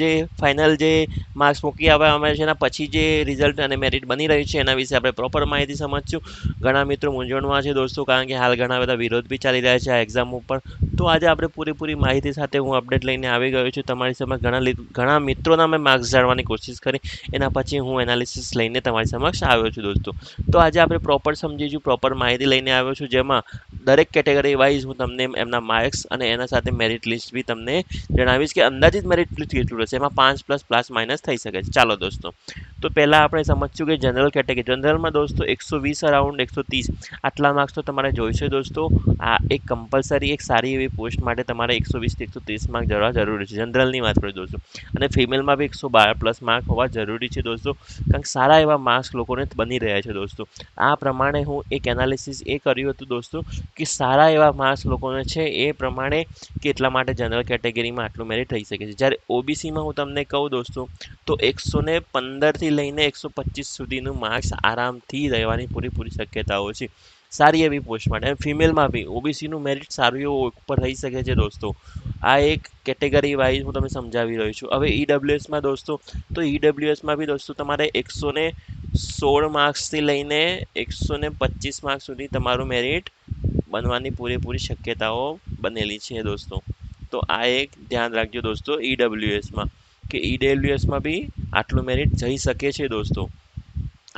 જે ફાઇનલ જે માર્ક્સ મૂકી આપવામાં આવે છે એના પછી જે રિઝલ્ટ અને મેરિટ બની રહ્યું છે એના વિશે આપણે પ્રોપર માહિતી સમજશું. ઘણા મિત્રો મૂંઝવણમાં છે દોસ્તો, કારણ કે હાલ ઘણા બધા વિરોધ બી ચાલી રહ્યા છે આ એક્ઝામ ઉપર. તો આજે આપણે પૂરેપૂરી માહિતી સાથે હું અપડેટ લઈને આવી ગયો છું તમારી સમક્ષ. ઘણા મિત્રોના મેં માર્ક્સ જાણવાની કોશિશ કરી, એના પછી હું એનાલિસિસ લઈને તમારી સમક્ષ આવ્યો છું દોસ્તો. તો આજે આપણે પ્રોપર સમજીશું, પ્રોપર માહિતી લઈને આવ્યો છું, જેમાં દરેક કેટેગરી વાઇઝ હું તમને એમના માર્ક્સ અને એના સાથે મેરિટ લિસ્ટ બી તમને જણાવીશ કે અંદાજિત મેરિટ લિસ્ટ કેટલું રહેશે. એમાં 5 પ્લસ માઇનસ થઈ શકે છે. ચાલો દોસ્તો, તો પહેલાં આપણે સમજશું કે જનરલ કેટેગરી. જનરલમાં દોસ્તો 120 અરાઉન્ડ 130 આટલા માર્ક્સ તો તમારે જોઈશે દોસ્તો. આ એક કમ્પલસરી એક સારી એવી પોસ્ટ માટે તમારે 120 થી 130 માર્ક જવા જરૂરી છે. જનરલની વાત કરીએ દોસ્તો. અને ફિમેલમાં બી 112 પ્લસ માર્ક હોવા જરૂરી છે દોસ્તો, કારણ કે સારા એવા માર્ક્સ લોકોને બની રહ્યા છે દોસ્તો. આ પ્રમાણે હું એક એનાલિસિસ એ કર્યું હતું દોસ્તો કે સારા એવા માર્ક્સ લોકોને છે એ પ્રમાણે કે એટલા માટે જનરલ કેટેગરીમાં આટલું મેરિટ થઈ શકે છે. જ્યારે ઓબીસીમાં હું તમને કહું દોસ્તો, તો 115થી લઈને 125 સુધીનું માર્ક્સ આરામથી રહેવાની પૂરેપૂરી શક્યતાઓ છે સારી એવી પોસ્ટ માટે. અને ફિમેલમાં બી ઓબીસીનું મેરિટ સારું એવું ઉપર થઈ શકે છે દોસ્તો. આ એક કેટેગરી વાઇઝ હું તમને સમજાવી રહ્યો છું. હવે ઈડબ્લ્યુએસમાં દોસ્તો, તો ઈડબ્લ્યુએસમાં બી દોસ્તો તમારે 116 માર્ક્સથી લઈને 125 માર્ક્સ સુધી તમારું મેરિટ બનવાની પૂરેપૂરી શક્યતાઓ બનેલી છે દોસ્તો. તો આ એક ધ્યાન રાખજો દોસ્તો ઈડબ્લ્યુએસમાં, કે ઈડબ્લ્યુએસમાં બી આટલું મેરિટ જઈ શકે છે દોસ્તો.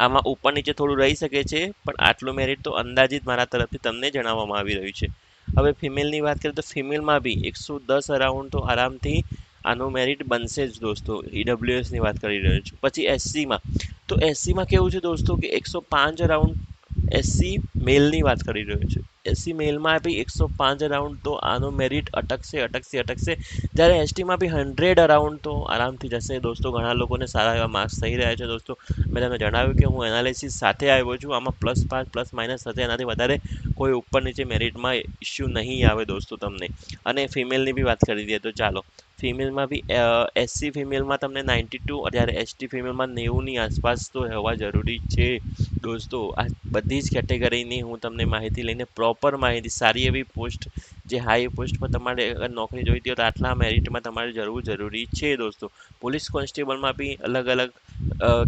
આમાં ઉપર નીચે થોડું રહી શકે છે, પણ આટલું મેરિટ તો અંદાજિત મારા તરફથી તમને જણાવવામાં આવી રહ્યું છે. હવે ફિમેલની વાત કરીએ તો ફિમેલમાં બી 110 અરાઉન્ડ તો આરામથી આનું મેરિટ બનશે જ દોસ્તો. ઈડબ્લ્યુએસની વાત કરી રહ્યો છું. પછી એસસીમાં, તો એસસીમાં કેવું છે દોસ્તો કે 105 અરાઉન્ડ એસસી મેલની વાત કરી રહ્યો છું. એસસી મેલમાં બી 105 અરાઉન્ડ તો આનો મેરિટ અટકશે. જ્યારે એસટીમાં બી 100 અરાઉન્ડ તો આરામથી જશે દોસ્તો. ઘણા લોકોને સારા એવા માર્ક્સ થઈ રહ્યા છે દોસ્તો. મેં તમને જણાવ્યું કે હું એનાલિસિસ સાથે આવ્યો છું. આમાં +5 પ્લસ માઇનસ થશે, એનાથી વધારે કોઈ ઉપર નીચે મેરિટમાં ઇશ્યુ નહીં આવે દોસ્તો તમને. અને ફિમેલની બી વાત કરી દઈએ તો ચાલો, ફિમેલમાં બી એસસી ફિમેલમાં તમને 92, જ્યારે એસટી ફિમેલમાં 90ની આસપાસ તો હોવા જરૂરી છે દોસ્તો. આ બધી જ કેટેગરીની હું તમને માહિતી લઈને પ્રોપર માહિતી, સારી એવી પોસ્ટ, જે હાઈ પોસ્ટ પર તમારે અગર નોકરી જોઈતી હોય તો આટલા મેરિટમાં તમારે જવું જરૂરી છે દોસ્તો. પોલીસ કોન્સ્ટેબલમાં બી અલગ અલગ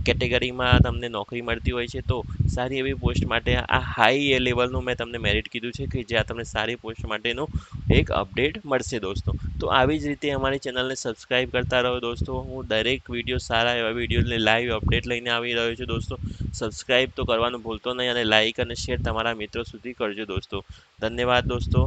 કેટેગરીમાં તમને નોકરી મળતી હોય છે. તો સારી એવી પોસ્ટ માટે આ હાઈ લેવલનું મેં તમને મેરિટ કીધું છે કે જ્યાં તમને સારી પોસ્ટ માટેનું એક અપડેટ મળશે દોસ્તો. તો આવી જ રીતે અમારી ચેનલને સબસ્ક્રાઈબ કરતા રહો દોસ્તો. હું દરેક વિડીયો, સારા એવા વિડીયોને લાઈવ અપડેટ લઈને આવી રહ્યો છું દોસ્તો. સબસ્ક્રાઈબ તો કરવાનું ભૂલતો નહીં, અને લાઈક અને શેર તમારા મિત્રો સુધી કરજો દોસ્તો. ધન્યવાદ દોસ્તો.